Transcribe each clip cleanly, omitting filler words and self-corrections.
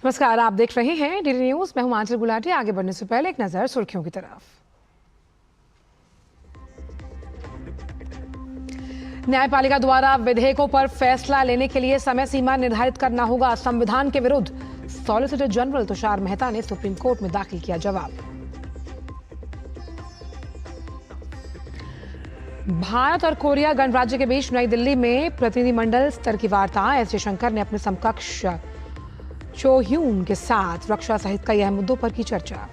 नमस्कार, आप देख रहे हैं डीडी न्यूज। मैं हूं आंचल गुलाटी। आगे बढ़ने से पहले एक नजर सुर्खियों की तरफ। न्यायपालिका द्वारा विधेयकों पर फैसला लेने के लिए समय सीमा निर्धारित करना होगा। संविधान के विरुद्ध सॉलिसिटर जनरल तुषार मेहता ने सुप्रीम कोर्ट में दाखिल किया जवाब। भारत और कोरिया गणराज्य के बीच नई दिल्ली में प्रतिनिधिमंडल स्तर की वार्ता। एस जयशंकर ने अपने समकक्ष चो ह्यून के साथ रक्षा सहित कई अहम मुद्दों पर की चर्चा।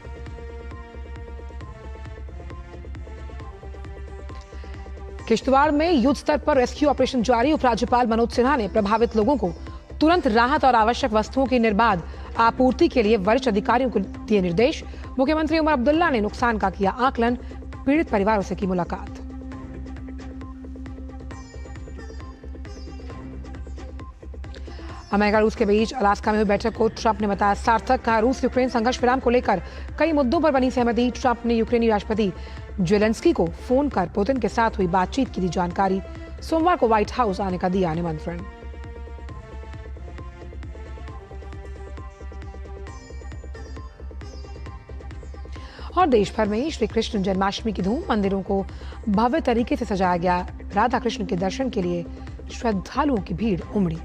किश्तवाड़ में युद्ध स्तर पर रेस्क्यू ऑपरेशन जारी। उपराज्यपाल मनोज सिन्हा ने प्रभावित लोगों को तुरंत राहत और आवश्यक वस्तुओं की निर्बाध आपूर्ति के लिए वरिष्ठ अधिकारियों को दिए निर्देश। मुख्यमंत्री उमर अब्दुल्ला ने नुकसान का किया आकलन। पीड़ित परिवारों से की मुलाकात। अमेरिका रूस के बीच अलास्का में हुई बैठक को ट्रंप ने बताया सार्थक। कहा, रूस यूक्रेन संघर्ष विराम को लेकर कई मुद्दों पर बनी सहमति। ट्रंप ने यूक्रेनी राष्ट्रपति जेलेंस्की को फोन कर पुतिन के साथ हुई बातचीत की दी जानकारी। सोमवार को व्हाइट हाउस आने का दिया निमंत्रण। और देश भर में श्री कृष्ण जन्माष्टमी की धूम। मंदिरों को भव्य तरीके से सजाया गया। राधा कृष्ण के दर्शन के लिए श्रद्धालुओं की भीड़ उमड़ी।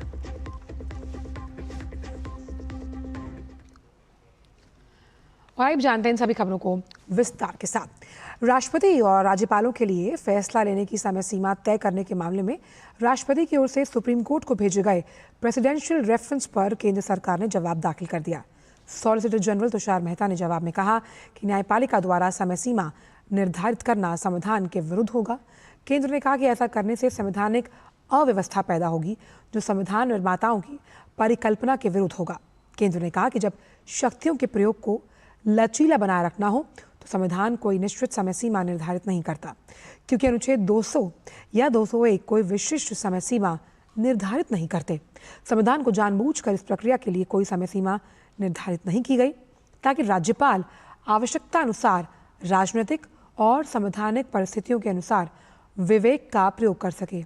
और अब जानते हैं इन सभी खबरों को विस्तार के साथ। राष्ट्रपति और राज्यपालों के लिए फैसला लेने की समय सीमा तय करने के मामले में राष्ट्रपति की ओर से सुप्रीम कोर्ट को भेजे गए प्रेसिडेंशियल रेफरेंस पर केंद्र सरकार ने जवाब दाखिल कर दिया। सॉलिसिटर जनरल तुषार मेहता ने जवाब में कहा कि न्यायपालिका द्वारा समय सीमा निर्धारित करना संविधान के विरुद्ध होगा। केंद्र ने कहा कि ऐसा करने से संवैधानिक अव्यवस्था पैदा होगी जो संविधान निर्माताओं की परिकल्पना के विरुद्ध होगा। केंद्र ने कहा कि जब शक्तियों के प्रयोग को लचीला बनाए रखना हो तो संविधान कोई निश्चित समय सीमा निर्धारित नहीं करता, क्योंकि अनुच्छेद 200 या 201 कोई विशिष्ट समय सीमा निर्धारित नहीं करते। संविधान को जानबूझकर इस प्रक्रिया के लिए कोई समय सीमा निर्धारित नहीं की गई ताकि राज्यपाल आवश्यकता अनुसार राजनीतिक और संवैधानिक परिस्थितियों के अनुसार विवेक का प्रयोग कर सके।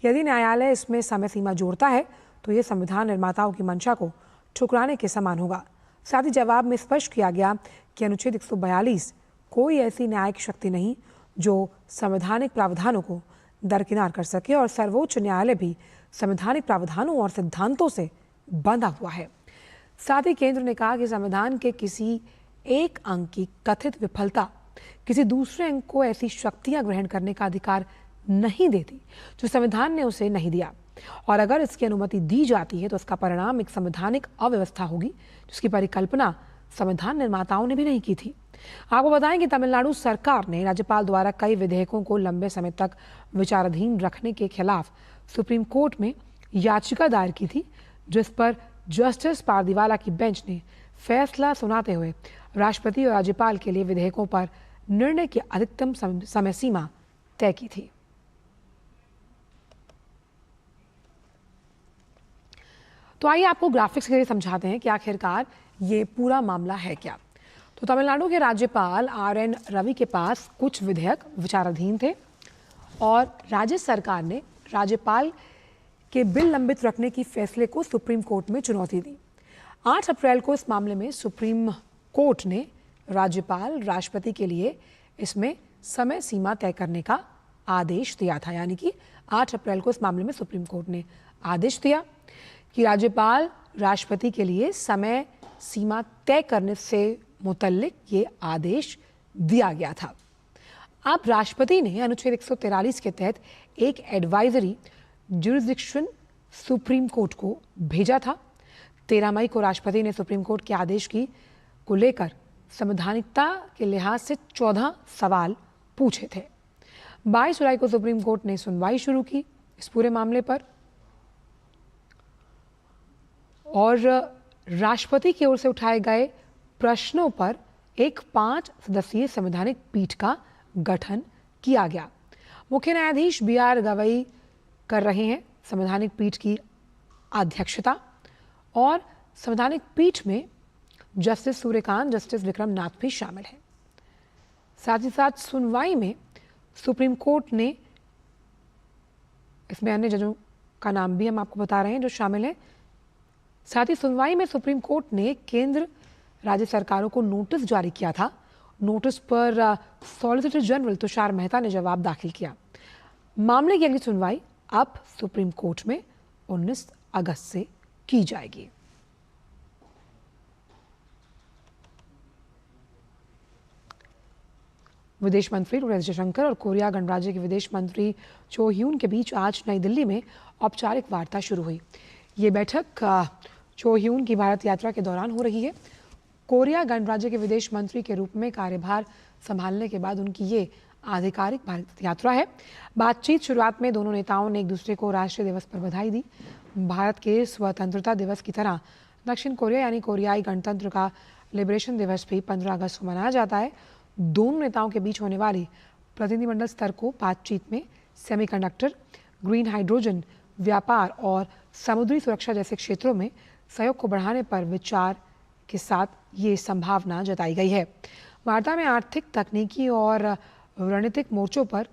यदि न्यायालय इसमें समय सीमा जोड़ता है तो ये संविधान निर्माताओं की मंशा को ठुकराने के समान होगा। साथ ही जवाब में स्पष्ट किया गया कि अनुच्छेद 142 कोई ऐसी न्यायिक शक्ति नहीं जो संवैधानिक प्रावधानों को दरकिनार कर सके और सर्वोच्च न्यायालय भी संवैधानिक प्रावधानों और सिद्धांतों से बंधा हुआ है। साथ ही केंद्र ने कहा कि संविधान के किसी एक अंग की कथित विफलता किसी दूसरे अंग को ऐसी शक्तियां ग्रहण करने का अधिकार नहीं देती जो संविधान ने उसे नहीं दिया, और अगर इसकी अनुमति दी जाती है तो इसका परिणाम एक संवैधानिक अव्यवस्था होगी जिसकी परिकल्पना संविधान निर्माताओं ने भी नहीं की थी। आपको बताएं कि तमिलनाडु सरकार ने राज्यपाल द्वारा कई विधेयकों को लंबे समय तक विचाराधीन रखने के खिलाफ सुप्रीम कोर्ट में याचिका दायर की थी, जिस पर जस्टिस पारदीवाला की बेंच ने फैसला सुनाते हुए राष्ट्रपति और राज्यपाल के लिए विधेयकों पर निर्णय की अधिकतम समय सीमा तय की थी। तो आइए आपको ग्राफिक्स के जरिए समझाते हैं कि आखिरकार ये पूरा मामला है क्या। तो तमिलनाडु के राज्यपाल RN रवि के पास कुछ विधेयक विचाराधीन थे और राज्य सरकार ने राज्यपाल के बिल लंबित रखने की फैसले को सुप्रीम कोर्ट में चुनौती दी। 8 अप्रैल को इस मामले में सुप्रीम कोर्ट ने राज्यपाल राष्ट्रपति के लिए इसमें समय सीमा तय करने का आदेश दिया था। यानी कि 8 अप्रैल को इस मामले में सुप्रीम कोर्ट ने आदेश दिया कि राज्यपाल राष्ट्रपति के लिए समय सीमा तय करने से मुतल्लिक ये आदेश दिया गया था। अब राष्ट्रपति ने अनुच्छेद 143 के तहत एक एडवाइजरी ज्यूरिसडिक्शन सुप्रीम कोर्ट को भेजा था। 13 मई को राष्ट्रपति ने सुप्रीम कोर्ट के आदेश को लेकर संवैधानिकता के लिहाज से 14 सवाल पूछे थे। 22 जुलाई को सुप्रीम कोर्ट ने सुनवाई शुरू की इस पूरे मामले पर और राष्ट्रपति की ओर से उठाए गए प्रश्नों पर एक 5 सदस्यीय संवैधानिक पीठ का गठन किया गया। मुख्य न्यायाधीश BR गवई कर रहे हैं संवैधानिक पीठ की अध्यक्षता, और संवैधानिक पीठ में जस्टिस सूर्यकांत, जस्टिस विक्रम नाथ भी शामिल हैं। साथ ही साथ सुनवाई में सुप्रीम कोर्ट ने, इसमें अन्य जजों का नाम भी हम आपको बता रहे हैं जो शामिल हैं, साथ ही सुनवाई में सुप्रीम कोर्ट ने केंद्र राज्य सरकारों को नोटिस जारी किया था। नोटिस पर सॉलिसिटर जनरल तुषार मेहता ने जवाब दाखिल किया। मामले की अगली सुनवाई अब सुप्रीम कोर्ट में 19 अगस्त से की जाएगी। विदेश मंत्री डॉ. एस जयशंकर और कोरिया गणराज्य के विदेश मंत्री चो ह्यून के बीच आज नई दिल्ली में औपचारिक वार्ता शुरू हुई। ये बैठक चो ह्यून की भारत यात्रा के दौरान हो रही है। कोरिया गणराज्य के विदेश मंत्री के रूप में कार्यभार संभालने के बाद उनकी ये आधिकारिक भारत यात्रा है। बातचीत शुरुआत में दोनों नेताओं ने एक दूसरे को राष्ट्रीय दिवस पर बधाई दी। भारत के स्वतंत्रता दिवस की तरह दक्षिण कोरिया यानी कोरियाई गणतंत्र का लिबरेशन दिवस भी 15 अगस्त को मनाया जाता है। दोनों नेताओं के बीच होने वाली प्रतिनिधिमंडल स्तर को बातचीत में सेमीकंडक्टर, ग्रीन हाइड्रोजन, व्यापार और समुद्री सुरक्षा जैसे क्षेत्रों में सहयोग को बढ़ाने पर विचार के साथ ये संभावना जताई गई है। वार्ता में आर्थिक, तकनीकी और रणनीतिक मोर्चों पर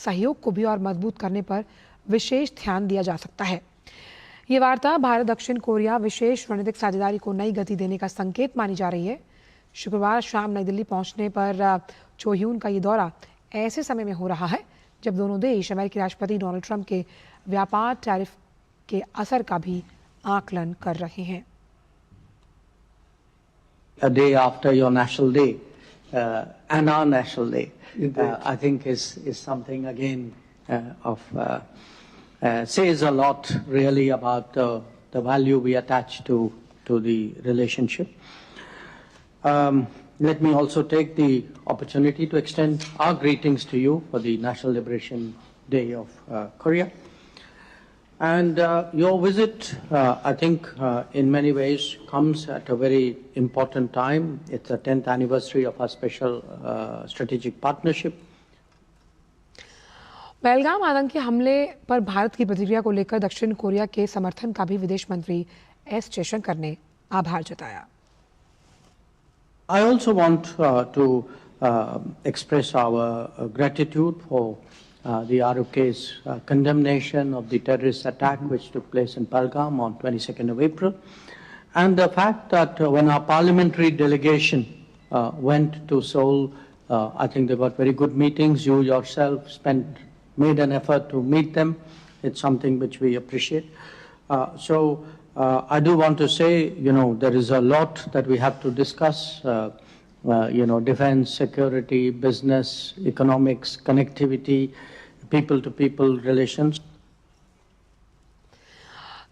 सहयोग को भी और मजबूत करने पर विशेष ध्यान दिया जा सकता है। ये वार्ता भारत दक्षिण कोरिया विशेष रणनीतिक साझेदारी को नई गति देने का संकेत मानी जा रही है। शुक्रवार शाम नई दिल्ली पहुंचने पर चो ह्यून का ये दौरा ऐसे समय में हो रहा है जब दोनों देश अमेरिकी राष्ट्रपति डोनाल्ड ट्रंप के व्यापार टैरिफ के असर का भी आकलन कर रहे हैं। A day after your national day and our national day, I think is something again says a lot really about the value we attach to the relationship. Let me also take the opportunity to extend our greetings to you for the National Liberation Day of Korea. And your visit, I think, in many ways comes at a very important time. It's the 10th anniversary of our special strategic partnership. Pahalgam आतंकी हमले पर भारत की प्रतिक्रिया को लेकर दक्षिण Korea के समर्थन का भी विदेश मंत्री एस जयशंकर ने आभार जताया। I also want to express our gratitude for the ROK's condemnation of the terrorist attack which took place in Pahalgam on 22nd of April, and the fact that when our parliamentary delegation went to Seoul, I think they got very good meetings. You yourself made an effort to meet them. It's something which we appreciate. I do want to say, there is a lot that we have to discuss, defense, security, business, economics, connectivity, people-to-people relations.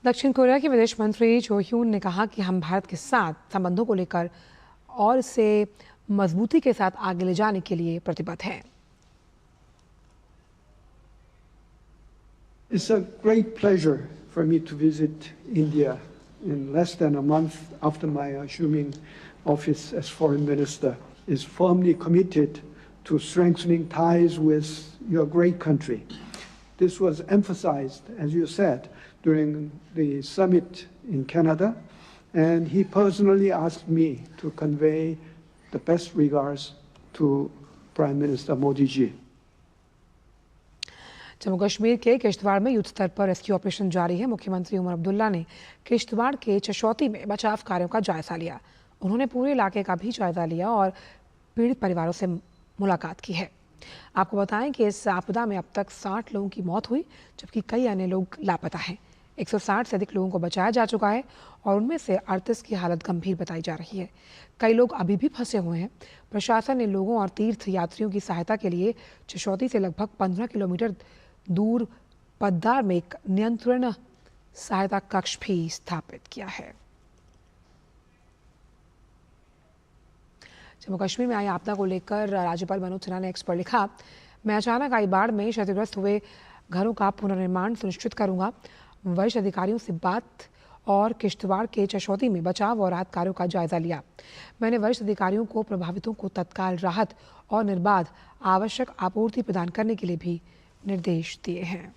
दक्षिण Korea के विदेश मंत्री चो Hyun ने कहा कि हम भारत के साथ संबंधों को लेकर और इसे मजबूती के साथ आगे ले जाने के लिए प्रतिबद्ध हैं। It's a great pleasure for me to visit India in less than a month after my assuming office as foreign minister. Is firmly committed to strengthening ties with your great country. This was emphasized, as you said, during the summit in Canada, and he personally asked me to convey the best regards to Prime Minister Modi ji. Jammu Kashmir के किश्तवाड़ में युद्ध स्तर पर rescue operation जारी है। मुख्यमंत्री उमर अब्दुल्ला ने किश्तवाड़ के चशौती में बचाव कार्यों का जायजा लिया। उन्होंने पूरे इलाके का भी जायजा लिया और पीड़ित परिवारों से मुलाकात की है। आपको बताएं कि इस आपदा में अब तक 60 लोगों की मौत हुई, जबकि कई अन्य लोग लापता हैं। 160 से अधिक लोगों को बचाया जा चुका है और उनमें से 38 की हालत गंभीर बताई जा रही है। कई लोग अभी भी फंसे हुए हैं। प्रशासन ने लोगों और तीर्थ यात्रियों की सहायता के लिए चशौती से लगभग 15 किलोमीटर दूर पद्दार में एक नियंत्रण सहायता कक्ष भी स्थापित किया है। जम्मू कश्मीर में आई आपदा को लेकर राज्यपाल मनोज सिन्हा ने एक्स पर लिखा, मैं अचानक आई बाढ़ में क्षतिग्रस्त हुए घरों का पुनर्निर्माण सुनिश्चित करूंगा। वरिष्ठ अधिकारियों से बात और किश्तवाड़ के चशौती में बचाव और राहत कार्यों का जायजा लिया। मैंने वरिष्ठ अधिकारियों को प्रभावितों को तत्काल राहत और निर्बाध आवश्यक आपूर्ति प्रदान करने के लिए भी निर्देश दिए हैं।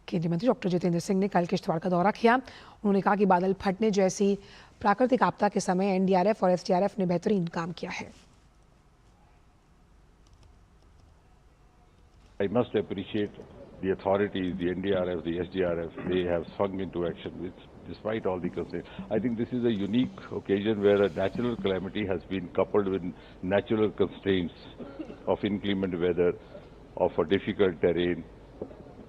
केंद्रीय मंत्री डॉक्टर जितेंद्र सिंह ने कल किश्तवाड़ का दौरा किया। उन्होंने कहा कि बादल फटने जैसी प्राकृतिक आपदा के समय एनडीआरएफ और एसडीआरएफ ने बेहतरीन काम किया है। I must appreciate the authorities, the NDRF, the SDRF, they have swung into action despite all the constraints. I think this is a unique occasion where a natural calamity has been coupled with natural constraints of inclement weather, of a difficult terrain.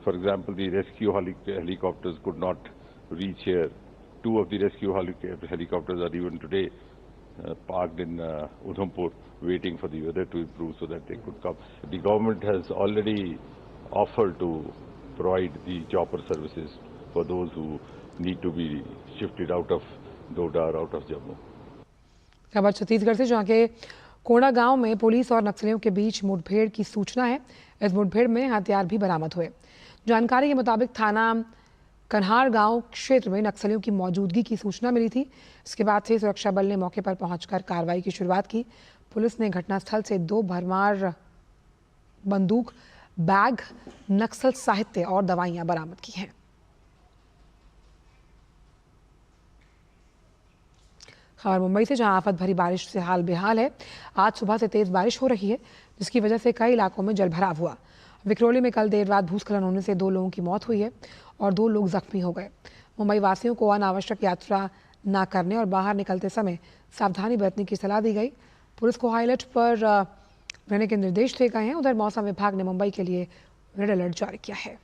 For example, the rescue helicopters could not reach here. 2 of the rescue helicopters are even today parked in Udhampur, waiting for the weather to improve so that they could come. The government has already offered to provide the chopper services for those who need to be shifted out of Doda or out of Jammu. खबर छत्तीसगढ़ से, जहां के कोड़ा गांव में police और नक्सलियों के बीच मुठभेड़ की सूचना है। इस मुठभेड़ में हथियार भी बरामद हुए। जानकारी के मुताबिक थाना कन्हार गांव क्षेत्र में नक्सलियों की मौजूदगी की सूचना मिली थी। इसके बाद से सुरक्षा बल ने मौके पर पहुंचकर कार्रवाई की शुरुआत की। पुलिस ने घटनास्थल से 2 भरमार बंदूक, बैग, नक्सल साहित्य और दवाइयां बरामद की हैं। खबर मुंबई से, जहां आफत भरी बारिश से हाल बेहाल है। आज सुबह से तेज बारिश हो रही है, जिसकी वजह से कई इलाकों में जलभराव हुआ। विक्रोली में कल देर रात भूस्खलन होने से 2 लोगों की मौत हुई है और 2 लोग जख्मी हो गए। मुंबई वासियों को अनावश्यक यात्रा न करने और बाहर निकलते समय सावधानी बरतने की सलाह दी गई। पुलिस को हाई अलर्ट पर रहने के निर्देश दिए गए हैं। उधर मौसम विभाग ने मुंबई के लिए रेड अलर्ट जारी किया है।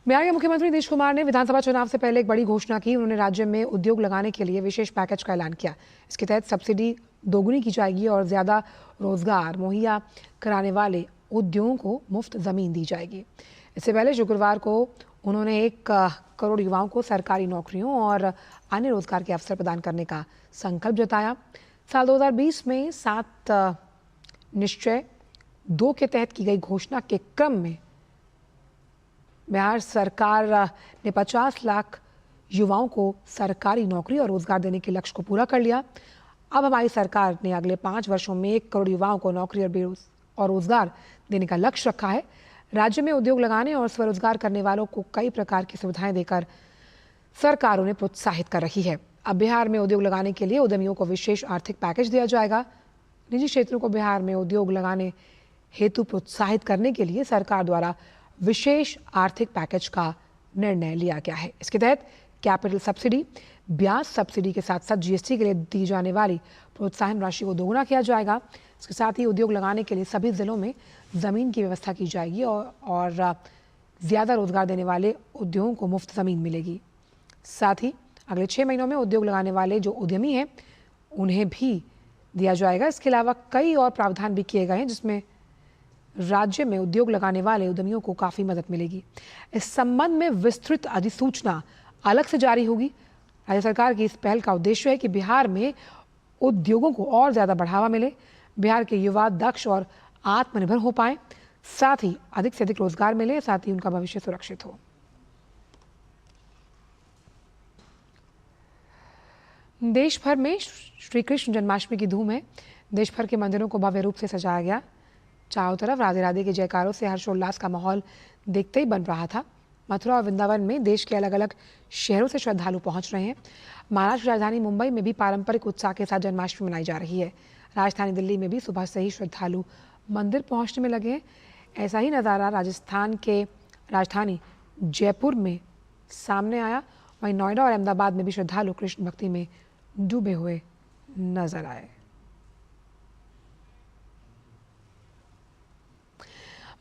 बिहार के मुख्यमंत्री नीतीश कुमार ने विधानसभा चुनाव से पहले एक बड़ी घोषणा की। उन्होंने राज्य में उद्योग लगाने के लिए विशेष पैकेज का ऐलान किया। इसके तहत सब्सिडी दोगुनी की जाएगी और ज्यादा रोजगार मुहैया कराने वाले उद्योगों को मुफ्त जमीन दी जाएगी। इससे पहले शुक्रवार को उन्होंने 1 करोड़ युवाओं को सरकारी नौकरियों और अन्य रोजगार के अवसर प्रदान करने का संकल्प जताया। साल 2020 में 7 निश्चय 2 के तहत की गई घोषणा के क्रम में बिहार सरकार ने 50 लाख युवाओं को सरकारी नौकरी और रोजगार देने के लक्ष्य को पूरा कर लिया। अब हमारी सरकार ने अगले 5 वर्षों में 1 करोड़ युवाओं को नौकरी और रोजगार देने का लक्ष्य रखा है। राज्य में उद्योग लगाने और स्वरोजगार करने वालों को कई प्रकार की सुविधाएं देकर सरकार उन्हें प्रोत्साहित कर रही है। अब बिहार में उद्योग लगाने के लिए उद्यमियों को विशेष आर्थिक पैकेज दिया जाएगा। निजी क्षेत्रों को बिहार में उद्योग लगाने हेतु प्रोत्साहित करने के लिए सरकार द्वारा विशेष आर्थिक पैकेज का निर्णय लिया गया है। इसके तहत कैपिटल सब्सिडी, ब्याज सब्सिडी के साथ साथ जीएसटी के लिए दी जाने वाली प्रोत्साहन राशि को दोगुना किया जाएगा। इसके साथ ही उद्योग लगाने के लिए सभी जिलों में ज़मीन की व्यवस्था की जाएगी और ज़्यादा रोजगार देने वाले उद्योगों को मुफ्त ज़मीन मिलेगी। साथ ही अगले 6 महीनों में उद्योग लगाने वाले जो उद्यमी हैं उन्हें भी दिया जाएगा। इसके अलावा कई और प्रावधान भी किए गए हैं जिसमें राज्य में उद्योग लगाने वाले उद्यमियों को काफ़ी मदद मिलेगी। इस संबंध में विस्तृत अधिसूचना अलग से जारी होगी। राज्य सरकार की इस पहल का उद्देश्य है कि बिहार में उद्योगों को और ज़्यादा बढ़ावा मिले, बिहार के युवा दक्ष और आत्मनिर्भर हो पाएं, साथ ही अधिक से अधिक रोजगार मिले, साथ ही उनका भविष्य सुरक्षित हो। देश भर में श्री कृष्ण जन्माष्टमी की धूम है। देश भर के मंदिरों को भव्य रूप से सजाया गया। चारों तरफ राधे राधे के जयकारों से हर्षोल्लास का माहौल देखते ही बन रहा था। मथुरा और वृंदावन में देश के अलग अलग शहरों से श्रद्धालु पहुंच रहे हैं। महाराष्ट्र राजधानी मुंबई में भी पारंपरिक उत्साह के साथ जन्माष्टमी मनाई जा रही है। राजधानी दिल्ली में भी सुबह से ही श्रद्धालु मंदिर पहुंचने में लगे हैं। ऐसा ही नज़ारा राजस्थान के राजधानी जयपुर में सामने आया। वहीं नोएडा और अहमदाबाद में भी श्रद्धालु कृष्ण भक्ति में डूबे हुए नजर आए।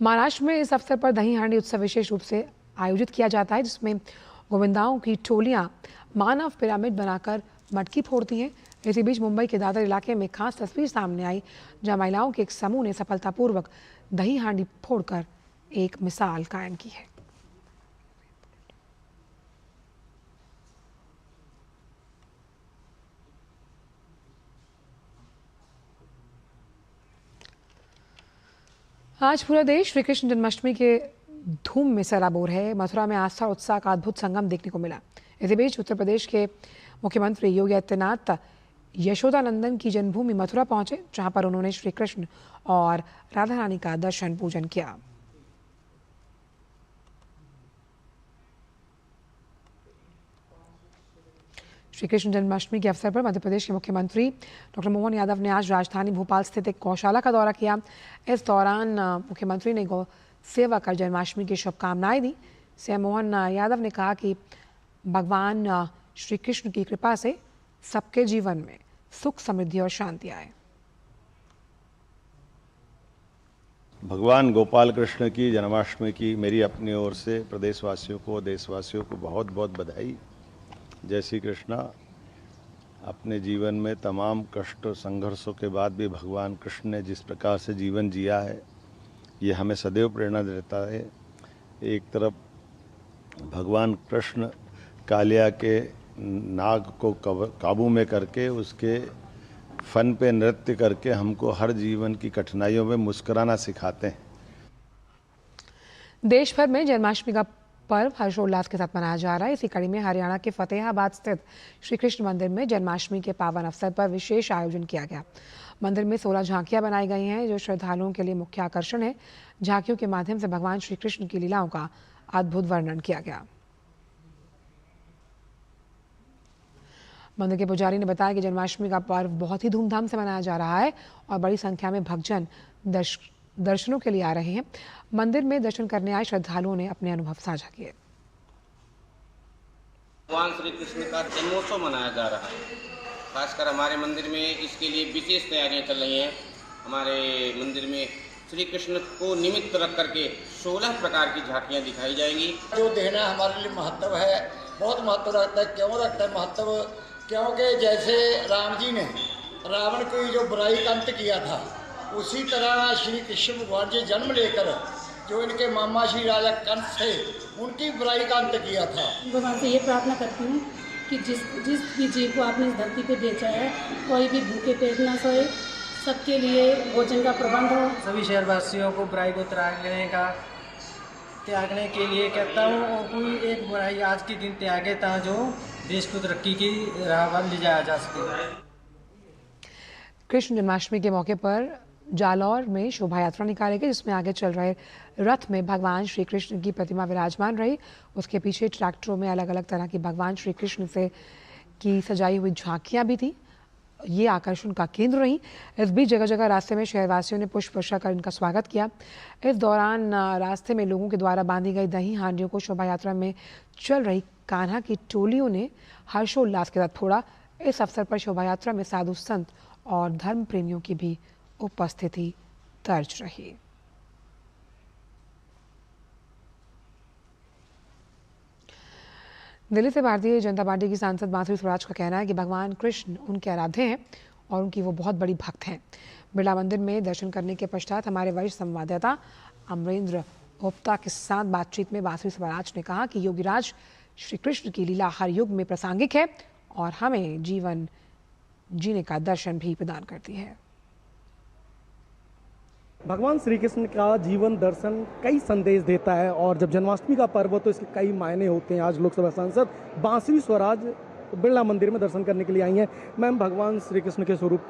महाराष्ट्र में इस अवसर पर दही हांडी उत्सव विशेष रूप से आयोजित किया जाता है, जिसमें गोविंदाओं की टोलियां मानव पिरामिड बनाकर मटकी फोड़ती हैं। इसी बीच मुंबई के दादर इलाके में खास तस्वीर सामने आई, जहां महिलाओं के एक समूह ने सफलतापूर्वक दही हांडी फोड़कर एक मिसाल कायम की है। आज पूरा देश श्री कृष्ण जन्माष्टमी के धूम में सराबोर है। मथुरा में आस्था और उत्साह का अद्भुत संगम देखने को मिला। इसी बीच उत्तर प्रदेश के मुख्यमंत्री योगी आदित्यनाथ यशोदानंदन की जन्मभूमि मथुरा पहुंचे, जहां पर उन्होंने श्री कृष्ण और राधा रानी का दर्शन पूजन किया। श्री कृष्ण जन्माष्टमी के अवसर पर मध्य प्रदेश के मुख्यमंत्री डॉक्टर मोहन यादव ने आज राजधानी भोपाल स्थित एक गौशाला का दौरा किया। इस दौरान मुख्यमंत्री ने गौ सेवा कर जन्माष्टमी की शुभकामनाएं दी। सीएम मोहन यादव ने कहा कि भगवान श्री कृष्ण की कृपा से सबके जीवन में सुख, समृद्धि और शांति आए। भगवान गोपाल कृष्ण की जन्माष्टमी की मेरी अपनी ओर से प्रदेशवासियों को, देशवासियों को बहुत बहुत बधाई। जय श्री कृष्णा। अपने जीवन में तमाम कष्ट और संघर्षों के बाद भी भगवान कृष्ण ने जिस प्रकार से जीवन जिया है, ये हमें सदैव प्रेरणा देता है। एक तरफ भगवान कृष्ण कालिया के नाग को काबू में करके उसके फन पे नृत्य करके हमको हर जीवन की कठिनाइयों में मुस्कुराना सिखाते हैं। देश भर में जन्माष्टमी का पर्व हर्षोल्लास के साथ मनाया जा रहा है। इसी कड़ी में हरियाणा के फतेहाबाद स्थित श्री कृष्ण मंदिर में जन्माष्टमी के पावन अवसर पर विशेष आयोजन किया गया। मंदिर में 16 झांकियां बनाई गई हैं जो श्रद्धालुओं के लिए मुख्य आकर्षण है। झांकियों के माध्यम से भगवान श्री कृष्ण की लीलाओं का अद्भुत वर्णन किया गया। मंदिर के पुजारी ने बताया कि जन्माष्टमी का पर्व बहुत ही धूमधाम से मनाया जा रहा है और बड़ी संख्या में भक्तजन दर्शनों के लिए आ रहे हैं। मंदिर में दर्शन करने आए श्रद्धालुओं ने अपने अनुभव साझा किए। भगवान श्री कृष्ण का जन्मोत्सव मनाया जा रहा है। खासकर हमारे मंदिर में इसके लिए विशेष तैयारियां चल रही हैं। हमारे मंदिर में श्री कृष्ण को निमित्त रख करके 16 प्रकार की झांकियां दिखाई जाएंगी। जो देना हमारे लिए महत्व है, बहुत महत्व रखता है। क्यों रखता है महत्व? क्योंकि जैसे राम जी ने रावण की जो बुराई का अंत किया था, उसी तरह श्री कृष्ण भगवान जी जन्म लेकर जो इनके मामा श्री राजा कंस थे, उनकी बुराई का अंत किया था। भगवान से ये प्रार्थना करती हूँ कि जिस भी जीव को आपने इस धरती पे भेजा है, कोई भी भूखे पेट ना सोए, सबके लिए भोजन का प्रबंध हो। सभी शहरवासियों को बुराई को त्यागने के लिए कहता हूँ और कोई एक बुराई आज के दिन त्यागे था जो देश को तरक्की की राह पर ले जाया जा सके। कृष्ण जन्माष्टमी के मौके पर जालौर में शोभा यात्रा निकाली गई, जिसमें आगे चल रहे रथ में भगवान श्री कृष्ण की प्रतिमा विराजमान रही। उसके पीछे ट्रैक्टरों में अलग अलग तरह की भगवान श्री कृष्ण से की सजाई हुई झांकियां भी थी। ये आकर्षण का केंद्र रही। इस बीच जगह जगह रास्ते में शहरवासियों ने पुष्प वर्षा कर इनका स्वागत किया। इस दौरान रास्ते में लोगों के द्वारा बांधी गई दही हांडियों को शोभा यात्रा में चल रही कान्हा की टोलियों ने हर्षोल्लास के साथ फोड़ा। इस अवसर पर शोभा यात्रा में साधु संत और धर्म प्रेमियों की भी उपस्थिति दर्ज रही। दिल्ली से भारतीय जनता पार्टी की सांसद बांसुरी स्वराज का कहना है कि भगवान कृष्ण उनके आराध्य हैं और उनकी वो बहुत बड़ी भक्त हैं। बिरला मंदिर में दर्शन करने के पश्चात हमारे वरिष्ठ संवाददाता अमरेंद्र गुप्ता के साथ बातचीत में बांसुरी स्वराज ने कहा कि योगीराज श्री कृष्ण की लीला हर युग में प्रासंगिक है और हमें जीवन जीने का दर्शन भी प्रदान करती है। भगवान श्री कृष्ण का जीवन दर्शन कई संदेश देता है और जब जन्माष्टमी का पर्व हो तो इसके कई मायने होते हैं। आज लोकसभा सांसद बांसुरी स्वराज बिरला मंदिर में दर्शन करने के लिए आई हैं। मैम, भगवान श्री कृष्ण के स्वरूप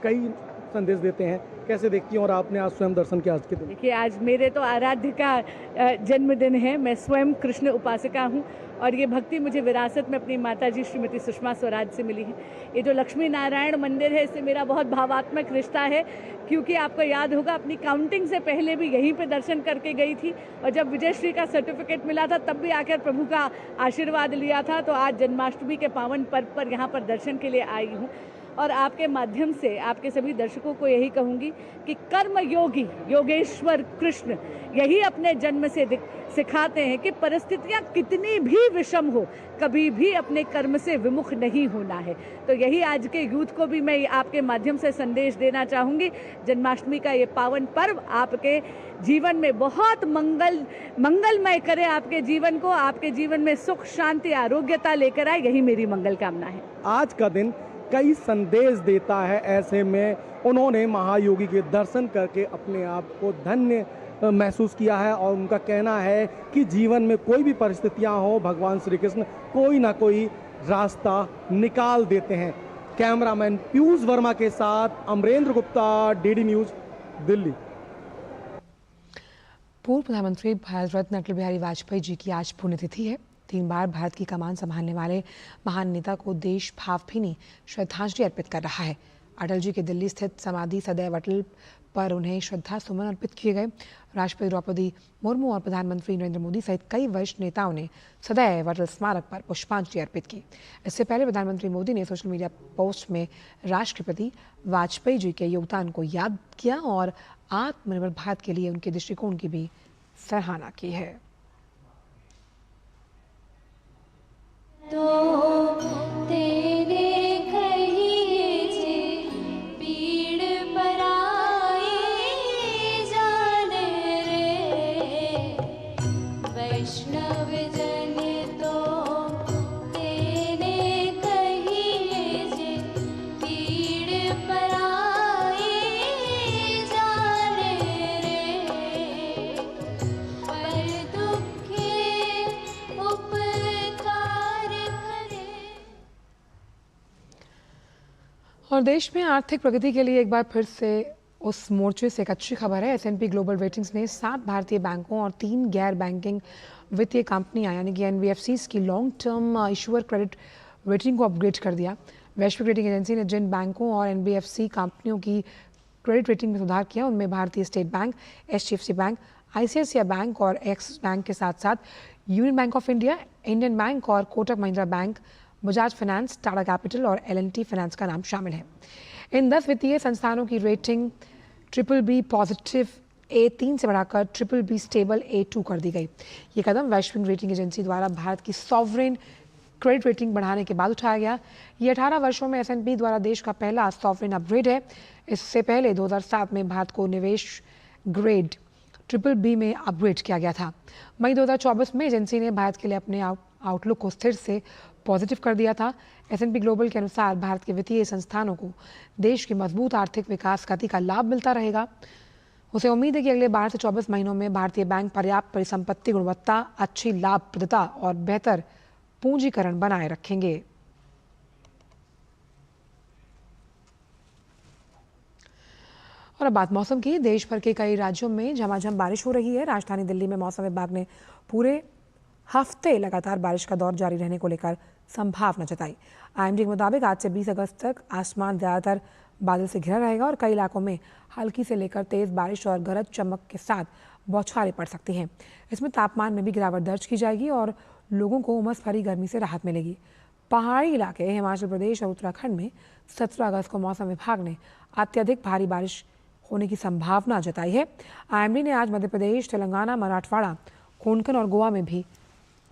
कई संदेश देते हैं, कैसे देखती हैं और आपने आज स्वयं दर्शन किया आज के दिन? देखिए, आज मेरे तो आराध्य का जन्मदिन है। मैं स्वयं कृष्ण उपासिका हूँ और ये भक्ति मुझे विरासत में अपनी माताजी श्रीमती सुषमा स्वराज से मिली है। ये जो लक्ष्मी नारायण मंदिर है, इससे मेरा बहुत भावात्मक रिश्ता है, क्योंकि आपको याद होगा अपनी काउंटिंग से पहले भी यहीं पे दर्शन करके गई थी और जब विजयश्री का सर्टिफिकेट मिला था तब भी आकर प्रभु का आशीर्वाद लिया था। तो आज जन्माष्टमी के पावन पर्व पर यहाँ पर दर्शन के लिए आई हूँ और आपके माध्यम से आपके सभी दर्शकों को यही कहूँगी कि कर्म योगी योगेश्वर कृष्ण यही अपने जन्म से सिखाते हैं कि परिस्थितियाँ कितनी भी विषम हो, कभी भी अपने कर्म से विमुख नहीं होना है। तो यही आज के यूथ को भी मैं आपके माध्यम से संदेश देना चाहूँगी। जन्माष्टमी का ये पावन पर्व आपके जीवन में बहुत मंगलमय करे, आपके जीवन को, आपके जीवन में सुख शांति आरोग्यता लेकर आए, यही मेरी मंगल कामना है। आज का दिन कई संदेश देता है, ऐसे में उन्होंने महायोगी के दर्शन करके अपने आप को धन्य महसूस किया है और उनका कहना है कि जीवन में कोई भी परिस्थितियां हो, भगवान श्री कृष्ण कोई ना कोई रास्ता निकाल देते हैं। कैमरामैन पीयूष वर्मा के साथ अमरेंद्र गुप्ता, डीडी न्यूज, दिल्ली। पूर्व प्रधानमंत्री भारत रत्न अटल बिहारी वाजपेयी जी की आज पुण्यतिथि है। 3 बार भारत की कमान संभालने वाले महान नेता को देश भावभीनी श्रद्धांजलि अर्पित कर रहा है। अटल जी के दिल्ली स्थित समाधि सदैव अटल पर उन्हें श्रद्धा सुमन अर्पित किए गए। राष्ट्रपति द्रौपदी मुर्मू और प्रधानमंत्री नरेंद्र मोदी सहित कई वरिष्ठ नेताओं ने सदैव अटल स्मारक पर पुष्पांजलि अर्पित की। इससे पहले प्रधानमंत्री मोदी ने सोशल मीडिया पोस्ट में राष्ट्रपति वाजपेयी जी के योगदान को याद किया और आत्मनिर्भर भारत के लिए उनके दृष्टिकोण की भी सराहना की है। और देश में आर्थिक प्रगति के लिए एक बार फिर से उस मोर्चे से एक अच्छी खबर है। S&P ग्लोबल रेटिंग्स ने 7 भारतीय बैंकों और 3 गैर बैंकिंग वित्तीय कंपनियां यानी कि NBFCs की long term issuer credit rating को अपग्रेड कर दिया। वैश्विक रेटिंग एजेंसी ने जिन बैंकों और NBFC कंपनियों की क्रेडिट रेटिंग में सुधार किया उनमें Bharatiya State Bank, HDFC Bank, ICICI Bank और एक्सिस बैंक के साथ साथ Union Bank of India, Indian Bank और Kotak Mahindra Bank, Bajaj Finance, Tata Capital और L&T फाइनेंस का नाम शामिल है। इन 10 वित्तीय संस्थानों की रेटिंग BBB पॉजिटिव A3 से बढ़ाकर BBB स्टेबल A2 कर दी गई। ये कदम वैश्विक रेटिंग एजेंसी द्वारा भारत की सॉवरेन क्रेडिट रेटिंग बढ़ाने के बाद उठाया गया। ये 18 वर्षों में S&P द्वारा देश का पहला सॉवरेन अपग्रेड है। इससे पहले 2007 में भारत को निवेश ग्रेड BBB में अपग्रेड किया गया था। मई 2024 में एजेंसी ने भारत के लिए अपने आउटलुक को स्थिर से पॉजिटिव कर दिया था। S&P ग्लोबल के अनुसार भारत के वित्तीय संस्थानों को देश की मजबूत आर्थिक विकास गति का लाभ मिलता रहेगा। उसे उम्मीद है कि अगले 12 से 24 महीनों में भारतीय बैंक पर्याप्त परिसंपत्ति गुणवत्ता, अच्छी लाभप्रदता और बेहतर पूंजीकरण बनाए रखेंगे। और अब बात मौसम की। देश भर के कई राज्यों में झमाझम बारिश हो रही है। राजधानी दिल्ली में मौसम विभाग ने पूरे हफ्ते लगातार बारिश का दौर जारी रहने को लेकर संभावना जताई। IMD के मुताबिक आज से 20 अगस्त तक आसमान ज़्यादातर बादल से घिरा रहेगा और कई इलाकों में हल्की से लेकर तेज बारिश और गरज चमक के साथ बौछारें पड़ सकती हैं। इसमें तापमान में भी गिरावट दर्ज की जाएगी और लोगों को उमस भरी गर्मी से राहत मिलेगी। पहाड़ी इलाके हिमाचल प्रदेश और उत्तराखंड में 17 अगस्त को मौसम विभाग ने अत्यधिक भारी बारिश होने की संभावना जताई है। IMD ने आज मध्य प्रदेश, तेलंगाना, मराठवाड़ा, कोंकण और गोवा में भी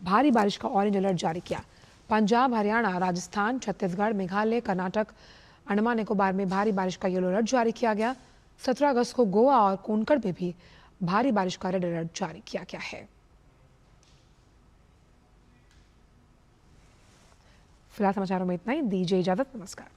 भारी बारिश का ऑरेंज अलर्ट जारी किया। पंजाब, हरियाणा, राजस्थान, छत्तीसगढ़, मेघालय, कर्नाटक, अंडमान निकोबार में भारी बारिश का येलो अलर्ट जारी किया गया। 17 अगस्त को गोवा और कोंकण में भी भारी बारिश का रेड अलर्ट जारी किया गया है। फिलहाल समाचारों में इतना ही। दीजिए इजाजत। नमस्कार।